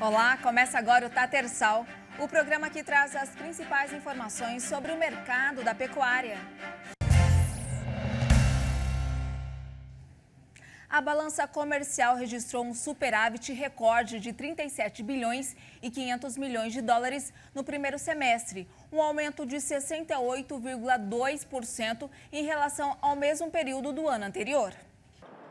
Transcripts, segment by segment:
Olá, começa agora o Tatersal, o programa que traz as principais informações sobre o mercado da pecuária. A balança comercial registrou um superávit recorde de 37 bilhões e 500 milhões de dólares no primeiro semestre, um aumento de 68,2% em relação ao mesmo período do ano anterior.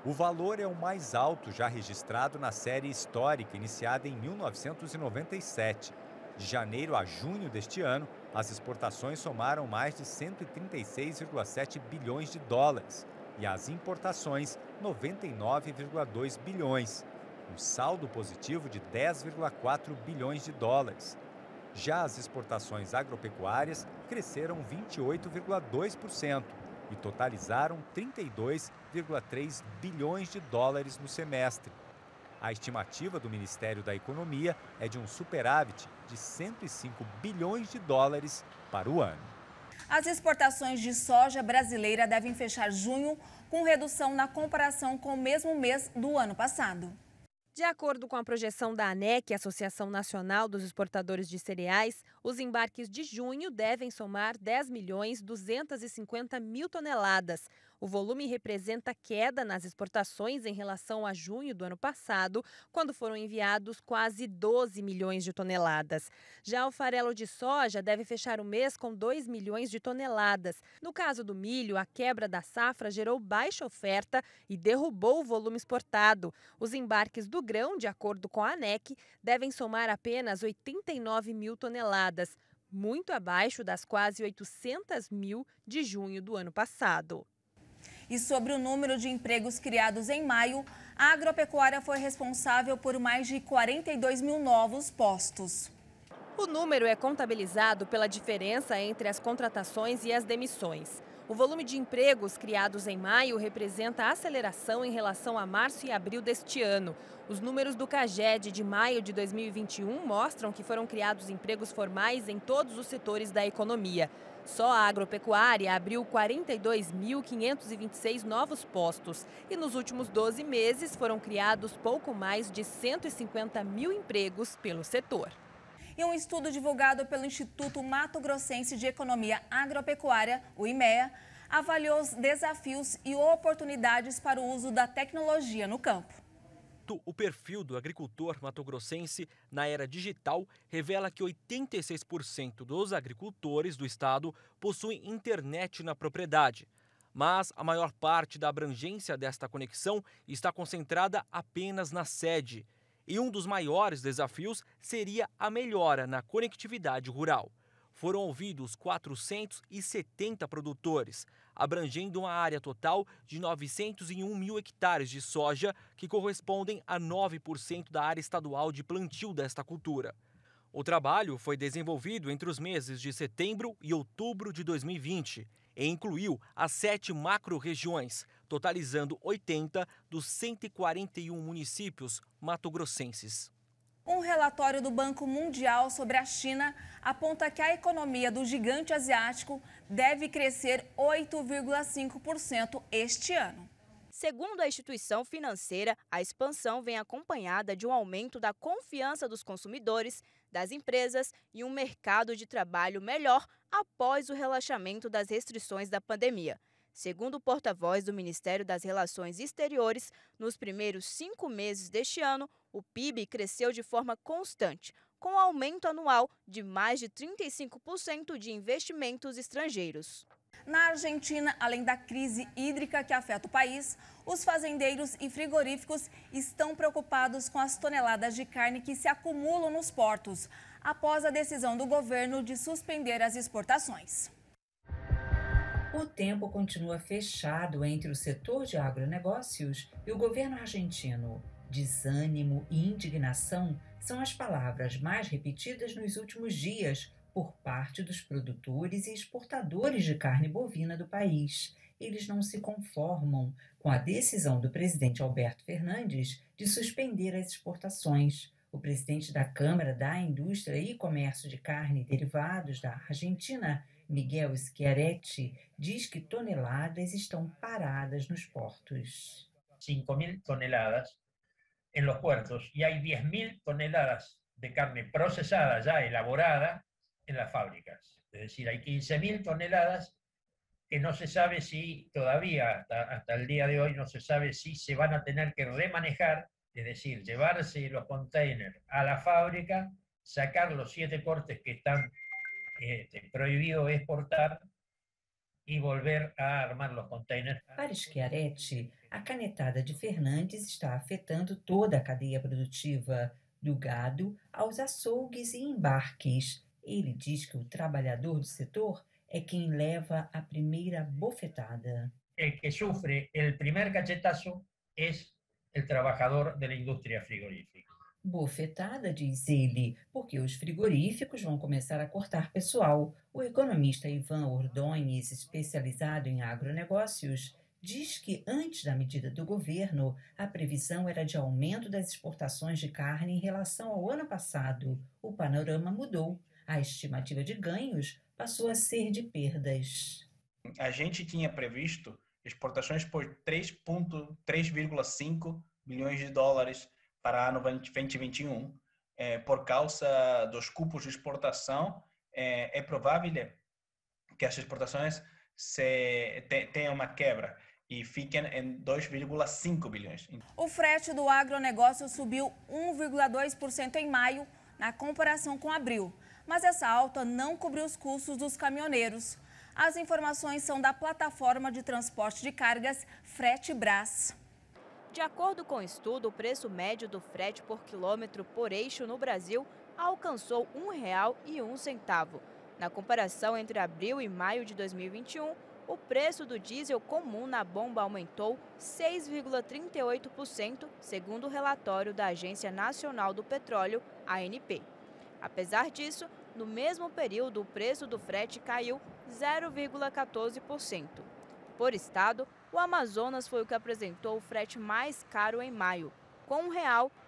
O valor é o mais alto já registrado na série histórica iniciada em 1997. De janeiro a junho deste ano, as exportações somaram mais de 136,7 bilhões de dólares e as importações 99,2 bilhões, um saldo positivo de 10,4 bilhões de dólares. Já as exportações agropecuárias cresceram 28,2%. E totalizaram 32,3 bilhões de dólares no semestre. A estimativa do Ministério da Economia é de um superávit de 105 bilhões de dólares para o ano. As exportações de soja brasileira devem fechar junho com redução na comparação com o mesmo mês do ano passado. De acordo com a projeção da ANEC, Associação Nacional dos Exportadores de Cereais, os embarques de junho devem somar 10.250.000 toneladas. O volume representa queda nas exportações em relação a junho do ano passado, quando foram enviados quase 12 milhões de toneladas. Já o farelo de soja deve fechar o mês com 2 milhões de toneladas. No caso do milho, a quebra da safra gerou baixa oferta e derrubou o volume exportado. Os embarques do grão, de acordo com a ANEC, devem somar apenas 89 mil toneladas, muito abaixo das quase 800 mil de junho do ano passado. E sobre o número de empregos criados em maio, a agropecuária foi responsável por mais de 42 mil novos postos. O número é contabilizado pela diferença entre as contratações e as demissões. O volume de empregos criados em maio representa aceleração em relação a março e abril deste ano. Os números do CAGED de maio de 2021 mostram que foram criados empregos formais em todos os setores da economia. Só a agropecuária abriu 42.526 novos postos e nos últimos 12 meses foram criados pouco mais de 150 mil empregos pelo setor. E um estudo divulgado pelo Instituto Mato Grossense de Economia Agropecuária, o IMEA, avaliou os desafios e oportunidades para o uso da tecnologia no campo. O perfil do agricultor mato-grossense na era digital revela que 86% dos agricultores do estado possuem internet na propriedade. Mas a maior parte da abrangência desta conexão está concentrada apenas na sede. E um dos maiores desafios seria a melhora na conectividade rural. Foram ouvidos 470 produtores, abrangendo uma área total de 901 mil hectares de soja, que correspondem a 9% da área estadual de plantio desta cultura. O trabalho foi desenvolvido entre os meses de setembro e outubro de 2020 e incluiu as 7 macro-regiões, totalizando 80 dos 141 municípios mato-grossenses. Um relatório do Banco Mundial sobre a China aponta que a economia do gigante asiático deve crescer 8,5% este ano. Segundo a instituição financeira, a expansão vem acompanhada de um aumento da confiança dos consumidores, das empresas e um mercado de trabalho melhor após o relaxamento das restrições da pandemia. Segundo o porta-voz do Ministério das Relações Exteriores, nos primeiros 5 meses deste ano, o PIB cresceu de forma constante, com aumento anual de mais de 35% de investimentos estrangeiros. Na Argentina, além da crise hídrica que afeta o país, os fazendeiros e frigoríficos estão preocupados com as toneladas de carne que se acumulam nos portos, após a decisão do governo de suspender as exportações. O tempo continua fechado entre o setor de agronegócios e o governo argentino. Desânimo e indignação são as palavras mais repetidas nos últimos dias por parte dos produtores e exportadores de carne bovina do país. Eles não se conformam com a decisão do presidente Alberto Fernandes de suspender as exportações. O presidente da Câmara da Indústria e Comércio de Carne e Derivados da Argentina, Miguel Schiaretti, diz que toneladas estão paradas nos portos. 5.000 toneladas en los puertos y hay 10.000 toneladas de carne procesada, ya elaborada, en las fábricas. Es decir, hay 15.000 toneladas que no se sabe si todavía, hasta el día de hoy, no se sabe si se van a tener que remanejar, es decir, llevarse los containers a la fábrica, sacar los 7 cortes que están prohibidos exportar e volver a armar os containers. Para Schiaretti, a canetada de Fernandes está afetando toda a cadeia produtiva, do gado aos açougues e embarques. Ele diz que o trabalhador do setor é quem leva a primeira bofetada. El que sufre el primer cachetazo es el trabajador de la industria frigorífica. Bofetada, diz ele, porque os frigoríficos vão começar a cortar pessoal. O economista Ivan Ordonez, especializado em agronegócios, diz que antes da medida do governo, a previsão era de aumento das exportações de carne em relação ao ano passado. O panorama mudou. A estimativa de ganhos passou a ser de perdas. A gente tinha previsto exportações por 3,5 bilhões de dólares para ano 2021. Por causa dos cupos de exportação, é provável que as exportações tenham uma quebra e fiquem em 2,5 bilhões. O frete do agronegócio subiu 1,2% em maio, na comparação com abril. Mas essa alta não cobriu os custos dos caminhoneiros. As informações são da plataforma de transporte de cargas Fretebras. De acordo com o estudo, o preço médio do frete por quilômetro por eixo no Brasil alcançou R$ 1,01. Na comparação entre abril e maio de 2021, o preço do diesel comum na bomba aumentou 6,38%, segundo o relatório da Agência Nacional do Petróleo, ANP. Apesar disso, no mesmo período, o preço do frete caiu 0,14%. Por estado, o Amazonas foi o que apresentou o frete mais caro em maio, com R$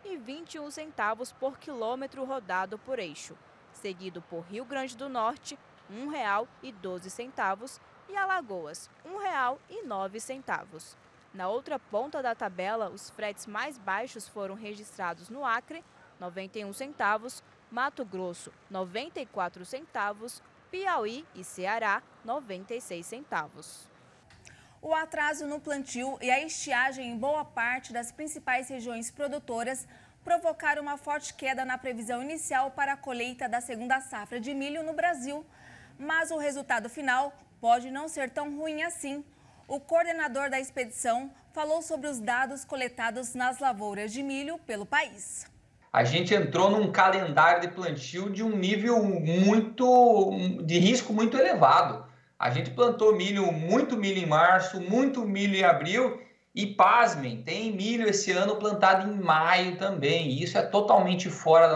1,21 por quilômetro rodado por eixo, seguido por Rio Grande do Norte, R$ 1,12 e Alagoas, R$ 1,09. Na outra ponta da tabela, os fretes mais baixos foram registrados no Acre, 91 centavos, Mato Grosso, 94 centavos, Piauí e Ceará, 96 centavos. O atraso no plantio e a estiagem em boa parte das principais regiões produtoras provocaram uma forte queda na previsão inicial para a colheita da segunda safra de milho no Brasil. Mas o resultado final pode não ser tão ruim assim. O coordenador da expedição falou sobre os dados coletados nas lavouras de milho pelo país. A gente entrou num calendário de plantio de um nível de risco muito elevado. A gente plantou muito milho em março, muito milho em abril e, pasmem, tem milho esse ano plantado em maio também. E isso é totalmente fora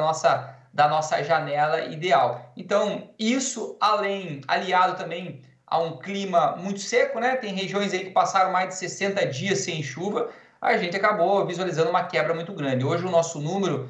da nossa janela ideal. Então, isso aliado também a um clima muito seco, né? Tem regiões aí que passaram mais de 60 dias sem chuva, a gente acabou visualizando uma quebra muito grande. Hoje o nosso número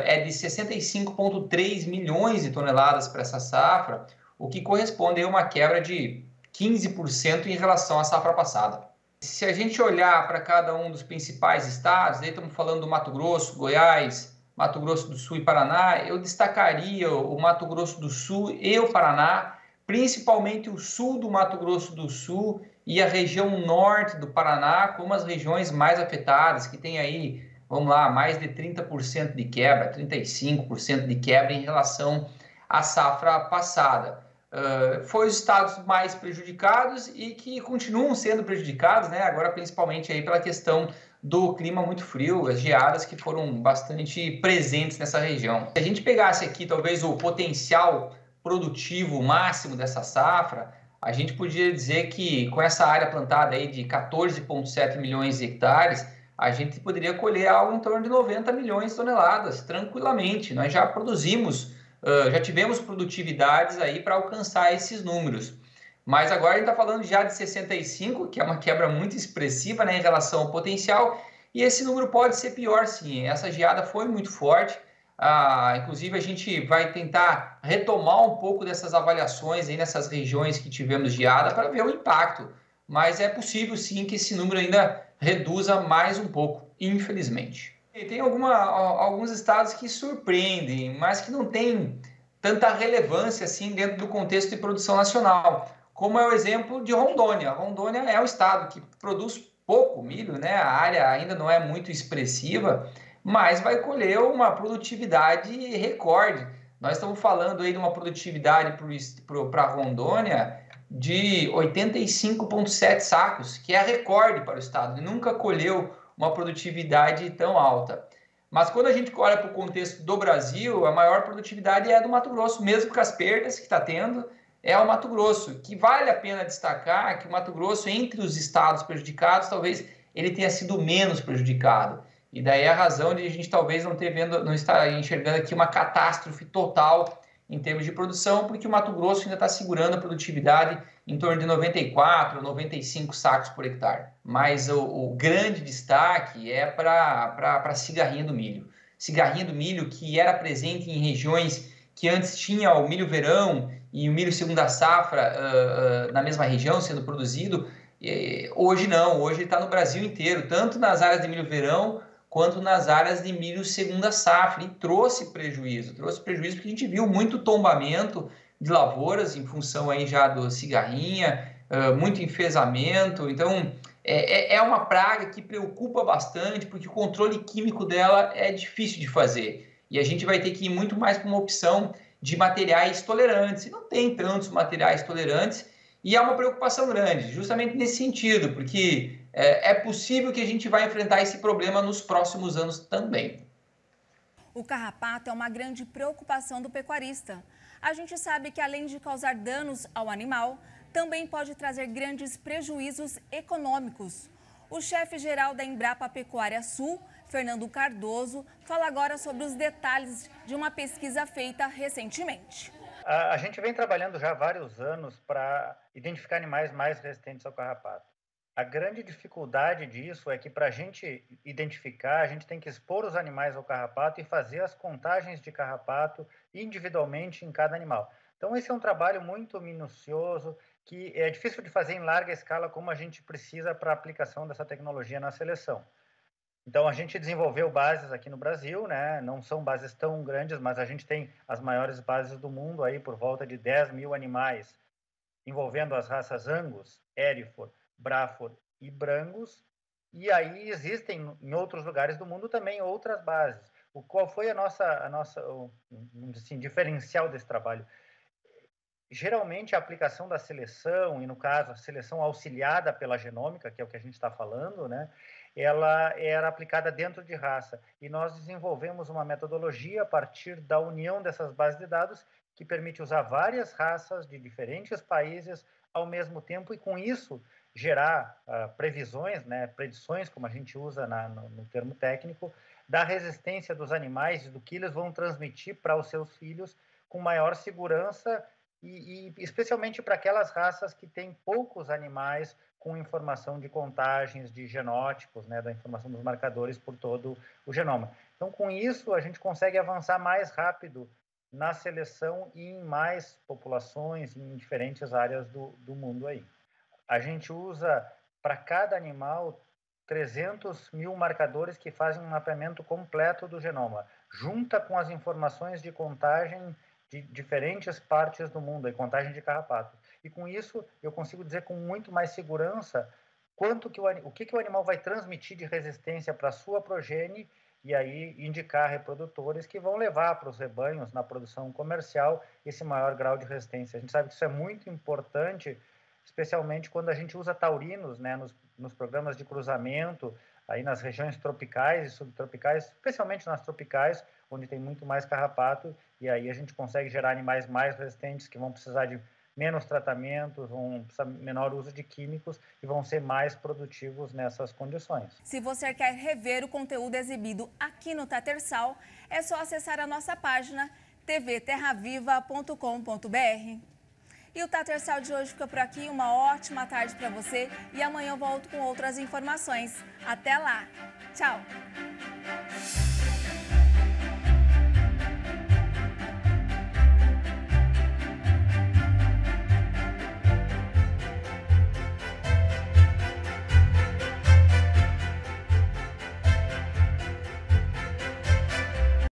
é de 65,3 milhões de toneladas para essa safra, o que corresponde a uma quebra de 15% em relação à safra passada. Se a gente olhar para cada um dos principais estados, aí estamos falando do Mato Grosso, Goiás, Mato Grosso do Sul e Paraná, eu destacaria o Mato Grosso do Sul e o Paraná, principalmente o sul do Mato Grosso do Sul e a região norte do Paraná como as regiões mais afetadas, que tem aí, vamos lá, mais de 30% de quebra, 35% de quebra em relação à safra passada. Foi os estados mais prejudicados e que continuam sendo prejudicados, né? Agora principalmente aí pela questão do clima muito frio, as geadas que foram bastante presentes nessa região. Se a gente pegasse aqui talvez o potencial produtivo máximo dessa safra, a gente podia dizer que com essa área plantada aí de 14,7 milhões de hectares, a gente poderia colher algo em torno de 90 milhões de toneladas, tranquilamente. Nós já produzimos, já tivemos produtividades aí para alcançar esses números. Mas agora a gente está falando já de 65, que é uma quebra muito expressiva, né, em relação ao potencial, e esse número pode ser pior sim. Essa geada foi muito forte, inclusive a gente vai tentar retomar um pouco dessas avaliações aí nessas regiões que tivemos geada para ver o impacto, mas é possível sim que esse número ainda reduza mais um pouco, infelizmente. Tem alguns estados que surpreendem, mas que não tem tanta relevância assim dentro do contexto de produção nacional, como é o exemplo de Rondônia. Rondônia é um estado que produz pouco milho, né? A área ainda não é muito expressiva, mas vai colher uma produtividade recorde. Nós estamos falando aí de uma produtividade para Rondônia de 85,7 sacos, que é recorde para o estado. Ele nunca colheu uma produtividade tão alta. Mas quando a gente olha para o contexto do Brasil, a maior produtividade é a do Mato Grosso, mesmo com as perdas que está tendo, é o Mato Grosso, que vale a pena destacar que o Mato Grosso, entre os estados prejudicados, talvez ele tenha sido menos prejudicado. E daí a razão de a gente talvez não estar enxergando aqui uma catástrofe total em termos de produção, porque o Mato Grosso ainda está segurando a produtividade em torno de 94, 95 sacos por hectare. Mas o grande destaque é para a cigarrinha do milho. Cigarrinha do milho que era presente em regiões que antes tinha o milho verão e o milho segunda safra na mesma região sendo produzido, hoje não, hoje ele está no Brasil inteiro, tanto nas áreas de milho verão quanto nas áreas de milho segunda safra, e trouxe prejuízo porque a gente viu muito tombamento de lavouras em função aí já do cigarrinha, muito enfesamento. Então é uma praga que preocupa bastante, porque o controle químico dela é difícil de fazer, e a gente vai ter que ir muito mais para uma opção de materiais tolerantes, e não tem tantos materiais tolerantes, e é uma preocupação grande, justamente nesse sentido, porque é possível que a gente vai enfrentar esse problema nos próximos anos também. O carrapato é uma grande preocupação do pecuarista. A gente sabe que, além de causar danos ao animal, também pode trazer grandes prejuízos econômicos. O chefe-geral da Embrapa Pecuária Sul, Fernando Cardoso, fala agora sobre os detalhes de uma pesquisa feita recentemente. A gente vem trabalhando já há vários anos para identificar animais mais resistentes ao carrapato. A grande dificuldade disso é que, para a gente identificar, a gente tem que expor os animais ao carrapato e fazer as contagens de carrapato individualmente em cada animal. Então, esse é um trabalho muito minucioso, que é difícil de fazer em larga escala, como a gente precisa para a aplicação dessa tecnologia na seleção. Então, a gente desenvolveu bases aqui no Brasil, né? Não são bases tão grandes, mas a gente tem as maiores bases do mundo, aí por volta de 10 mil animais, envolvendo as raças Angus, Hereford, Braford e Brangus, e aí existem em outros lugares do mundo também outras bases. Qual foi a nossa assim, diferencial desse trabalho? Geralmente a aplicação da seleção, e no caso a seleção auxiliada pela genômica, que é o que a gente está falando, né, ela era aplicada dentro de raça, e nós desenvolvemos uma metodologia a partir da união dessas bases de dados que permite usar várias raças de diferentes países ao mesmo tempo, e com isso gerar previsões, né, predições, como a gente usa no termo técnico, da resistência dos animais e do que eles vão transmitir para os seus filhos com maior segurança, e especialmente para aquelas raças que têm poucos animais com informação de contagens, de genótipos, né, da informação dos marcadores por todo o genoma. Então, com isso, a gente consegue avançar mais rápido na seleção e em mais populações, em diferentes áreas do mundo aí. A gente usa para cada animal 300 mil marcadores que fazem um mapeamento completo do genoma, junta com as informações de contagem de diferentes partes do mundo, a contagem de carrapato. E com isso eu consigo dizer com muito mais segurança o que o animal vai transmitir de resistência para a sua progenie, e aí indicar reprodutores que vão levar para os rebanhos, na produção comercial, esse maior grau de resistência. A gente sabe que isso é muito importante, especialmente quando a gente usa taurinos, né, nos programas de cruzamento, aí nas regiões tropicais e subtropicais, especialmente nas tropicais, onde tem muito mais carrapato, e aí a gente consegue gerar animais mais resistentes, que vão precisar de menos tratamentos, vão precisar de menor uso de químicos e vão ser mais produtivos nessas condições. Se você quer rever o conteúdo exibido aqui no Tatersal, é só acessar a nossa página tvterraviva.com.br. E o Tatersal de hoje fica por aqui. Uma ótima tarde para você e amanhã eu volto com outras informações. Até lá. Tchau.